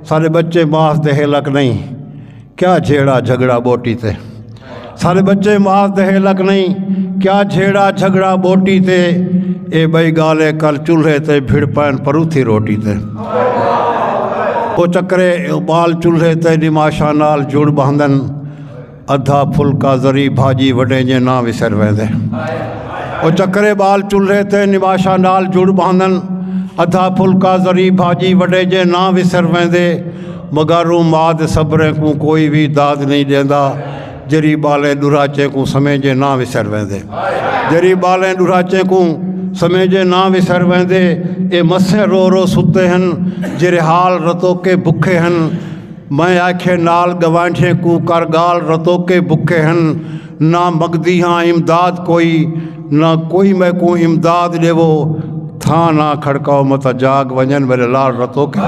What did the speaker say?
सारे बच्चे मास दे हेलक नहीं, क्या झेड़ा झगड़ा बोटी ते। सारे बच्चे मास दे हेलक नहीं, क्या झेड़ा झगड़ा बोटी ते। ए बई गाले कल चूल्हे ते भिड़ पैन परूथी रोटी ते। वो चक्रे बाल चूल्हे ते निमाशा नाल जुड़ बंधन, अद्धा फुलका ज़री भाजी वॾे जे ना विसर वेंदे। वो चक्रे बाल चूल्हे ते निमाशा नाल जुड़ बंधन, अद्धा फुलका ज़री भाजी वॾे जे ना विसर वेंदे। मगारू माद सब्र को कोई भी दाद नहीं देंदा, जरी बाले दुराचे को समय जे ना विसर वेंदे। जरी बाले दुराचे को समय जे ना विसर वेंदे। ए मसे रो रो सुते हन, जेरे हाल रतो के भुखे हन। मैं आखे नाल गवांठे को कर गाल रतो के भुखे हन। ना मगदी हाँ इमदाद कोई, ना कोई मैं को इमदाद देवो। था ना खड़काओ मत जाग वंजन मेरे लाल रतो के।